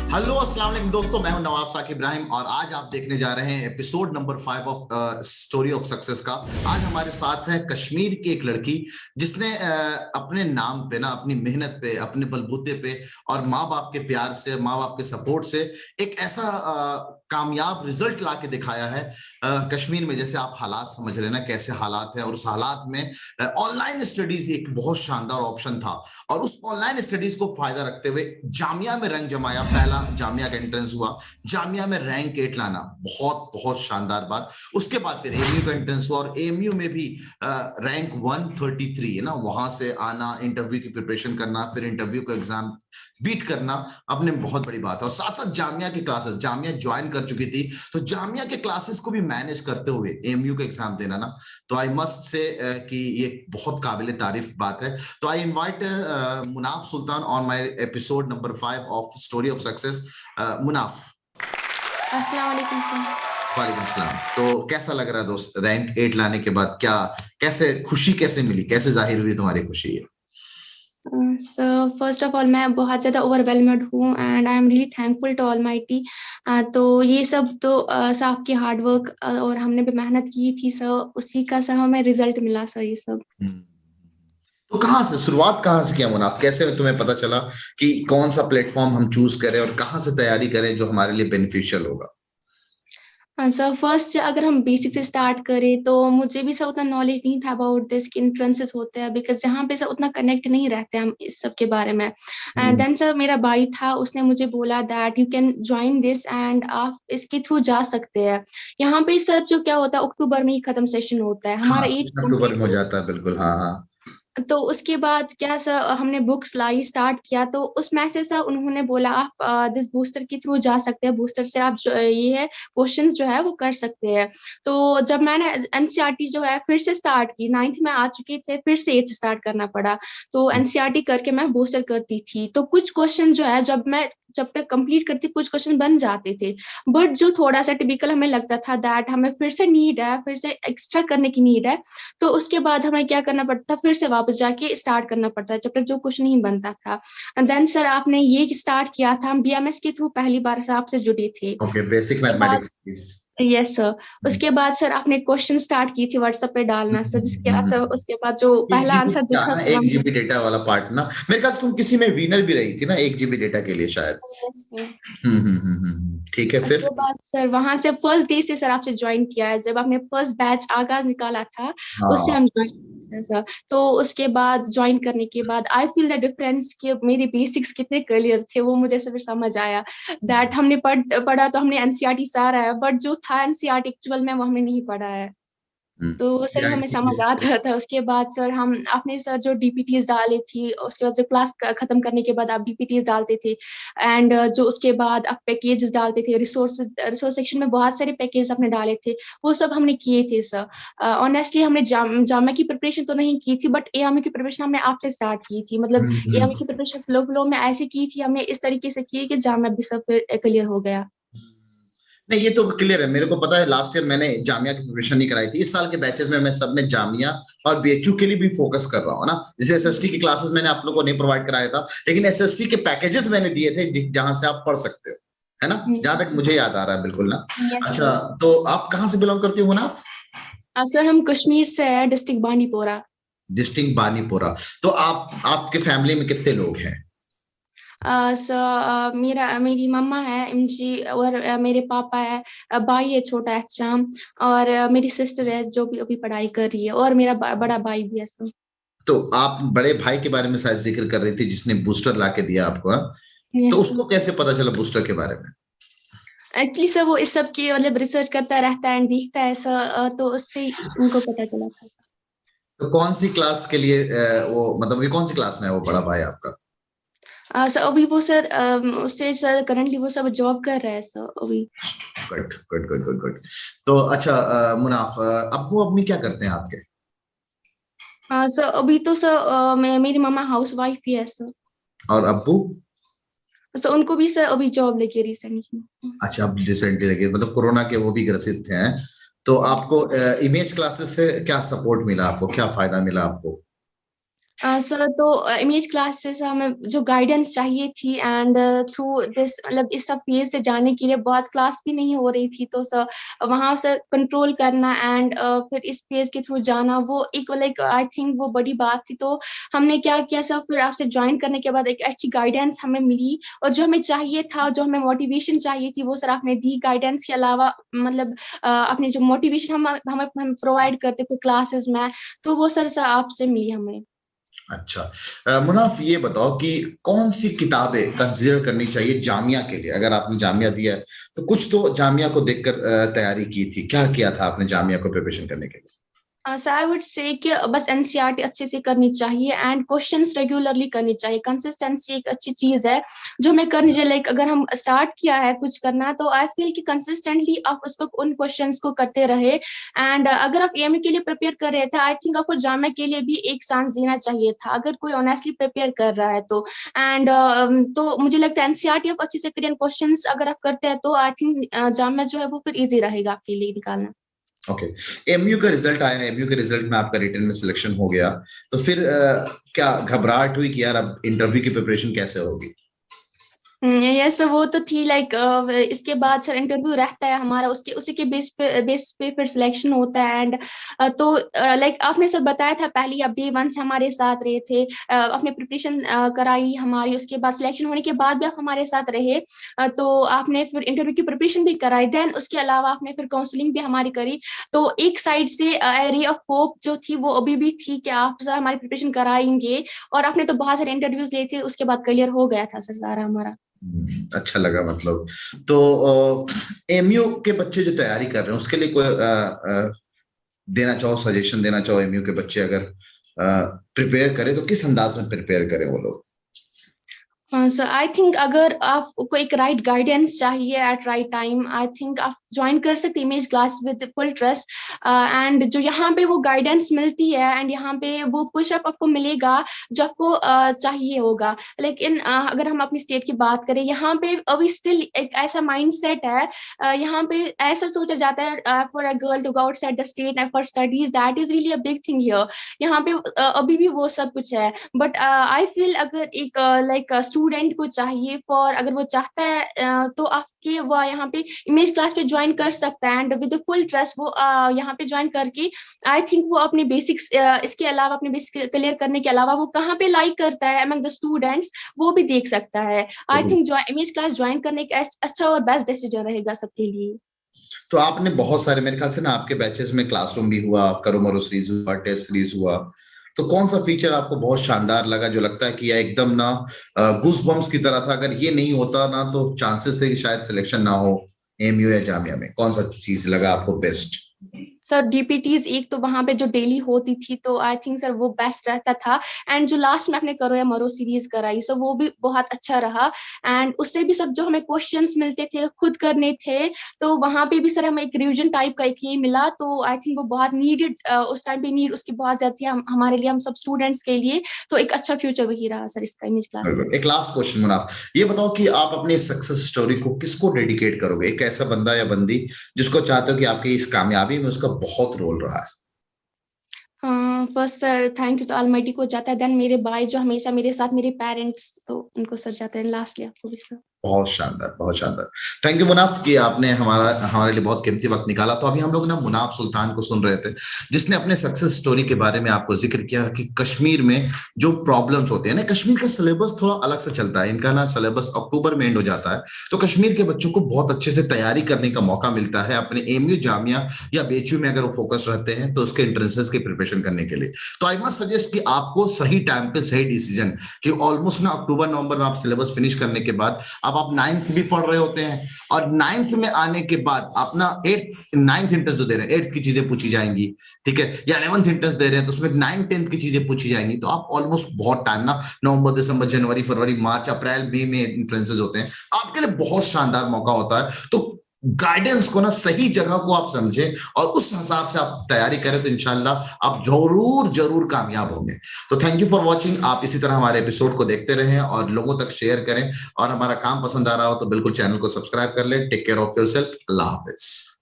Hello अस्सलाम वालेकुम दोस्तों, मैं हूं नवाब साकिब इब्राहिम और आज आप देखने जा रहे हैं episode number 5 of story of success का। आज हमारे साथ है कश्मीर की एक लड़की जिसने अपने नाम पे ना, अपनी मेहनत पे, अपने बलबूते पे और माँ बाप के प्यार से, माँ बाप के सपोर्ट से एक ऐसा कामयाब रिजल्ट ला के दिखाया है। कश्मीर में जैसे आप हालात समझ रहे हैं ना, कैसे हालात है, और उस हालात में ऑनलाइन स्टडीज एक बहुत शानदार ऑप्शन था और उस ऑनलाइन स्टडीज को फायदा रखते हुए जामिया में रंग जमाया। पहला जामिया का एंट्रेंस हुआ, जामिया में रैंक 8 लाना बहुत बहुत शानदार बात। उसके बाद फिर एमयू का एंट्रेंस हुआ और एमयू में भी रैंक 133 है ना, वहां से आना, इंटरव्यू की प्रिपरेशन करना, फिर इंटरव्यू का एग्जाम बीट करना अपने बहुत बड़ी बात है। और साथ साथ जामिया की क्लासेस, जामिया ज्वाइन कर चुकी थी, तो जामिया के क्लासेस को भी मैनेज करते हुए एमयू का एग्जाम देना ना, तो आई मस्ट से कि ये बहुत काबिल तारीफ बात है। तो I invite Munaf Sultan on my episode number 5 of story of success. Munaf, अस्सलाम वालेकुम सर। वालेकुम सलाम। तो कैसा लग रहा है दोस्त, रैंक 8 लाने के बाद? क्या, कैसे खुशी कैसे मिली, कैसे जाहिर हुई तुम्हारी खुशी है? सो फर्स्ट ऑफ ऑल मैं बहुत ज़्यादा ओवरवेलम्ड हूँ and I am really thankful to almighty. तो ये सब तो सर आपकी हार्ड वर्क और हमने भी मेहनत की थी सर, उसी का सर हमें रिजल्ट मिला सर ये सब। हम्म। तो कहाँ से शुरुआत, कहाँ से किया मुनाफ? कैसे तुम्हें पता चला कि कौन सा प्लेटफॉर्म हम चूज करें और कहाँ से तैयारी करें जो हमारे लिए बेनिफिशियल होगा? हाँ सर, फर्स्ट अगर हम बेसिक से स्टार्ट करें तो मुझे भी सर उतना नॉलेज नहीं था अबाउट दिस कि इंट्रेंसेस होते हैं, बिकॉज यहाँ पे सर उतना कनेक्ट नहीं रहते हम इस सब के बारे में। And hmm. देन सर मेरा भाई था, उसने मुझे बोला that you can join this and आप इसके थ्रू जा सकते हैं। यहाँ पे सर जो क्या होता है, अक्टूबर में ही खत्म सेशन होता है, हाँ, हमारा 8 अक्टूबर में कंप्लीट हो हो। जाता है, बिल्कुल, हाँ हाँ। तो उसके बाद क्या सर हमने बुक्स लाई, स्टार्ट किया, तो उसमें से सर उन्होंने बोला आप दिस बूस्टर के थ्रू जा सकते हैं, बूस्टर से आप ये है क्वेश्चंस जो है वो कर सकते हैं। तो जब मैंने एनसीईआरटी जो है फिर से स्टार्ट की, 9th में आ चुके थे, फिर से 8th स्टार्ट करना पड़ा। तो एनसीईआरटी करके मैं बूस्टर करती थी, तो कुछ क्वेश्चन जो है जब तक कंप्लीट करती कुछ क्वेश्चन बन जाते थे। बट जो थोड़ा सा टिपिकल हमें लगता था दैट हमें फिर से नीड है, फिर से एक्स्ट्रा करने की नीड है, तो उसके बाद हमें क्या करना पड़ता था, फिर से वापस जाके स्टार्ट करना पड़ता है जब तक जो कुछ नहीं बनता था। देन सर आपने ये स्टार्ट किया था, हम बीएमएस के थ्रू पहली बार से आपसे जुड़े थे। ओके, बेसिक उसके बाद मैथमेटिक्स। यस सर, उसके बाद सर आपने क्वेश्चन स्टार्ट की थी व्हाट्सएप पे डालना सर, जिसके सर उसके बाद जो एक पहला जीबी आंसर क्या देखा ना, उसको एक हम। जीबी डेटा वाला पार्ट ना, मेरे ख्याल से तुम किसी में विनर भी रही थी ना, 1 जीबी डेटा के लिए शायद। ठीक है, फिर? उसके बाद सर वहां से फर्स्ट डे से सर आपसे ज्वाइन किया है, जब आपने फर्स्ट बैच आगाज निकाला था उससे हाँ। हम ज्वाइन सर। तो उसके बाद ज्वाइन करने के बाद आई फील द डिफरेंस कि मेरे बेसिक्स कितने क्लियर थे, वो मुझे फिर समझ आया दैट हमने पढ़ा तो हमने एनसीईआरटी सारा है, बट जो था एनसीईआरटी एक्चुअल में वो हमने नहीं पढ़ा है। तो वो सर हमें समझ आता था। उसके बाद सर हम आपने सर जो डीपीटीज डाली थी, उसके बाद जो क्लास खत्म करने के बाद आप डीपीटीज डालते थे, एंड जो उसके बाद आप पैकेजेस डालते थे, रिसोर्स सेक्शन में बहुत सारे पैकेज आपने डाले थे, वो सब हमने किए थे सर। ऑनेस्टली हमने जामा की प्रिपरेशन तो नहीं की थी, बट एएमयू की प्रिपरेशन हमने आपसे स्टार्ट की थी, मतलब एएमयू की प्रिपरेशन फ्लो फ्लो में ऐसे की थी, हमने इस तरीके से की कि जामा भी सब क्लियर हो गया। नहीं, ये तो क्लियर है, मेरे को पता है। लास्ट ईयर मैंने जामिया की प्रिपरेशन नहीं कराई थी, इस साल के बैचेस में मैं सब में जामिया और बीएचयू के लिए भी फोकस कर रहा हूँ ना। जैसे एसएसटी की क्लासेस मैंने आप लोगों को नहीं प्रोवाइड कराया था, लेकिन एसएसटी के पैकेजेस मैंने दिए थे जहां से आप पढ़ सकते हो, है ना, जहां तक मुझे याद आ रहा है, बिल्कुल ना। यस अच्छा, सर। तो आप कहाँ से बिलोंग करती हो मुनाफ? सर हम कश्मीर से है, डिस्ट्रिक्ट बांडीपोरा। डिस्ट्रिक्ट बानीपोरा। तो आपके फैमिली में कितने लोग हैं? मेरी मम्मा है एमजी, और मेरे पापा है, भाई है छोटा एहचाम, और मेरी सिस्टर है जो भी अभी पढ़ाई कर रही है, और मेरा बड़ा भाई भी है सर। तो आप बड़े भाई के बारे में शायद जिक्र कर रही थी जिसने बूस्टर ला के दिया आपको, हाँ? तो यस सर। उसको कैसे पता चला बूस्टर के बारे में? एक्चुअली सर वो इस सब की मतलब रिसर्च करता रहता है एंड देखता है सर, तो उससे उनको पता चला था सर। तो कौन सी क्लास के लिए वो, मतलब ये कौन सी क्लास में है वो बड़ा भाई आपका? सर अभी वो सर उससे सर करंटली वो सब जॉब कर रहा है सर अभी। Good good good good good. तो अच्छा, मुनाफ, अब्बू अम्मी क्या करते हैं आपके? सर अभी तो सर मेरी मम्मा हाउस वाइफ ही है सर। और अब्बू? सर उनको भी सर अभी जॉब लगी रिसेंटली। अच्छा, अब रिसेंटली लगे, मतलब कोरोना के वो भी ग्रसित थे, हैं? तो आपको इमेज क्लासेस से क्या सपोर्ट मिला, आपको क्या फायदा मिला आपको? सर तो इमेज क्लासेस हमें जो गाइडेंस चाहिए थी, एंड थ्रू दिस मतलब इस सब फेज से जाने के लिए बहुत क्लास भी नहीं हो रही थी, तो सर वहां से कंट्रोल करना एंड फिर इस फेज के थ्रू जाना वो एक लाइक आई थिंक वो बड़ी बात थी। तो हमने क्या किया सर, फिर आपसे ज्वाइन करने के बाद एक अच्छी गाइडेंस हमें मिली, और जो हमें चाहिए था, जो हमें मोटिवेशन चाहिए थी वो सर आपने दी। गाइडेंस के अलावा मतलब अपने जो मोटिवेशन हम प्रोवाइड करते थे क्लासेस में, तो वो सर आपसे मिली हमें। अच्छा, मुनाफ ये बताओ कि कौन सी किताबें कंसीडर करनी चाहिए जामिया के लिए? अगर आपने जामिया दिया है तो कुछ तो जामिया को देखकर तैयारी की थी, क्या किया था आपने जामिया को प्रिपरेशन करने के लिए? सो आई वुड से कि बस एनसीईआरटी अच्छे से करनी चाहिए, एंड क्वेश्चंस रेगुलरली करनी चाहिए। कंसिस्टेंसी एक अच्छी चीज है जो हमें करनी चाहिए। लाइक अगर हम स्टार्ट किया है कुछ करना, तो आई फील कि कंसिस्टेंटली आप उसको उन क्वेश्चंस को करते रहे। एंड अगर आप एमए के लिए प्रिपेयर कर रहे थे, आई थिंक आपको जामिया के लिए भी एक चांस देना चाहिए था, अगर कोई ऑनेस्टली प्रिपेयर कर रहा है तो। एंड तो मुझे लगता है एनसीईआरटी आप अच्छे से करिए, क्वेश्चंस अगर आप करते हैं तो आई थिंक जामिया जो है वो फिर इजी रहेगा आपके लिए निकालना। ओके, एमयू का रिजल्ट आया, एमयू के रिजल्ट में आपका रिटन में सिलेक्शन हो गया, तो फिर क्या घबराहट हुई कि यार अब इंटरव्यू की प्रिपरेशन कैसे होगी? यस, वो तो थी लाइक इसके बाद सर इंटरव्यू रहता है हमारा, उसके उसी के बेस पे फिर सिलेक्शन होता है। एंड तो लाइक आपने सब बताया था पहले, आप डे वन से हमारे साथ रहे थे, आपने प्रिपरेशन कराई हमारी, उसके बाद सिलेक्शन होने के बाद भी आप हमारे साथ रहे। तो आपने फिर इंटरव्यू की प्रिपरेशन भी कराई, देन उसके अलावा आपने फिर काउंसलिंग भी हमारी करी। तो एक साइड से रे ऑफ होप जो थी वो अभी भी थी कि आप सर हमारी प्रिपरेशन कराएंगे, और आपने तो बहुत सारे इंटरव्यूज लिए थे, उसके बाद क्लियर हो गया था सर सारा हमारा। अच्छा लगा मतलब। तो एमयू के बच्चे जो तैयारी कर रहे हैं उसके लिए कोई देना चाहो, सजेशन देना चाहो, एमयू के बच्चे अगर प्रिपेयर करें तो किस अंदाज में प्रिपेयर करें वो लोग? सो आई थिंक अगर आपको एक राइट गाइडेंस चाहिए at right time, I think आप ज्वाइन कर सकते image class with full trust. And जो यहाँ पे वो गाइडेंस मिलती है, एंड यहाँ पे वो पुशअप आपको मिलेगा जो आपको चाहिए होगा। लेकिन अगर हम अपनी स्टेट की बात करें, यहाँ पे अभी स्टिल एक ऐसा माइंड सेट है, यहाँ पे ऐसा सोचा जाता है for a girl to go outside the state and for studies, that is really a big thing here. यहाँ पे अभी भी वो सब कुछ है। बट आई फील अगर एक लाइक स्टूडेंट को चाहिए, फॉर अगर वो चाहता है तो आपके वो यहाँ पे इमेज क्लास पे ज्वाइन कर सकता है, एंड विद फुल ट्रस्ट वो यहाँ पे ज्वाइन करके आई थिंक वो अपने बेसिक्स इसके अलावा अपने बेसिक्स क्लियर करने के अलावा वो कहाँ पे लाइक करता है अमंग द स्टूडेंट्स, वो भी देख सकता है। I think image class join करने का अच्छा और बेस्ट डिसीजन रहेगा सबके लिए। तो आपने बहुत सारे, मेरे ख्याल से ना आपके बैचेस में क्लासरूम भी हुआ, करो मरो सीरीज हुआ, टेस्ट सीरीज हुआ, तो कौन सा फीचर आपको बहुत शानदार लगा जो लगता है कि यह एकदम ना गूस बम्स की तरह था, अगर ये नहीं होता ना तो चांसेस थे कि शायद सिलेक्शन ना हो एमयू या जामिया में? कौन सा चीज लगा आपको बेस्ट? सर डीपीटीज एक तो वहां पे जो डेली होती थी, तो आई थिंक सर वो बेस्ट रहता था। एंड जो लास्ट में आपने करो या मरो सीरीज कराई, सो वो भी बहुत अच्छा रहा। एंड उससे भी सब जो हमें क्वेश्चंस मिलते थे खुद करने थे, तो वहां पे भी सर हमें एक रिवीजन टाइप का एक ये मिला, तो आई थिंक वो बहुत नीडेड, उस टाइम पे नीड उसकी बहुत ज्यादा थी हमारे लिए, हम सब स्टूडेंट्स के लिए। तो एक अच्छा फ्यूचर वही रहा सर इसका इमेज क्लास का। एक लास्ट क्वेश्चन मुनाफ, ये बताओ कि आप अपनी सक्सेस स्टोरी को किसको डेडिकेट करोगे? एक ऐसा बंदा या बंदी जिसको चाहते हो कि आपकी इस कामयाबी में उसका बहुत रोल रहा है। फर्स्ट सर थैंक यू तो ऑलमाइटी को जाता है, देन मेरे भाई जो हमेशा मेरे साथ, मेरे पेरेंट्स, तो उनको सर जाता है, लास्टली आपको भी सर। बहुत शानदार, बहुत शानदार। थैंक यू मुनाफ कि आपने हमारे लिए बहुत कीमती वक्त निकाला। तो अभी हम लोग ना मुनाफ सुल्तान को सुन रहे थे, जिसने अपने सक्सेस स्टोरी के बारे में आपको जिक्र किया कि कश्मीर में जो प्रॉब्लम्स होते हैं ना, कश्मीर का सिलेबस थोड़ा अलग से चलता है, इनका ना सिलेबस अक्टूबर में एंड हो जाता है, तो कश्मीर के बच्चों को बहुत अच्छे से तैयारी करने का मौका मिलता है अपने एमयू, जामिया या बीएचयू में अगर वो फोकस रहते हैं तो उसके एंट्रेंसेस की प्रिपरेशन करने के लिए। तो आई मस्ट सजेस्ट कि आपको सही टाइम पे सही डिसीजन, कि ऑलमोस्ट ना अक्टूबर नवंबर में आप सिलेबस फिनिश करने के बाद आप 9th भी पढ़ रहे होते हैं, और 9th में आने के बाद अपना 9th इंटरेस्ट जो दे रहे हैं 8th की चीजें पूछी जाएंगी, ठीक है, या 11th इंटरेस्ट दे रहे हैं तो उसमें 9th 10th की चीजें पूछी जाएंगी। तो आप ऑलमोस्ट बहुत टाइम ना, नवंबर दिसंबर जनवरी फरवरी मार्च अप्रैल मई में इंफ्लुएंसेस होते हैं, आपके लिए बहुत शानदार मौका होता है। तो गाइडेंस को ना, सही जगह को आप समझें और उस हिसाब से आप तैयारी करें तो इंशाल्लाह आप जरूर जरूर कामयाब होंगे। तो थैंक यू फॉर वॉचिंग। आप इसी तरह हमारे एपिसोड को देखते रहें और लोगों तक शेयर करें, और हमारा काम पसंद आ रहा हो तो बिल्कुल चैनल को सब्सक्राइब कर लें। Take care of yourself. अल्लाह हाफिज।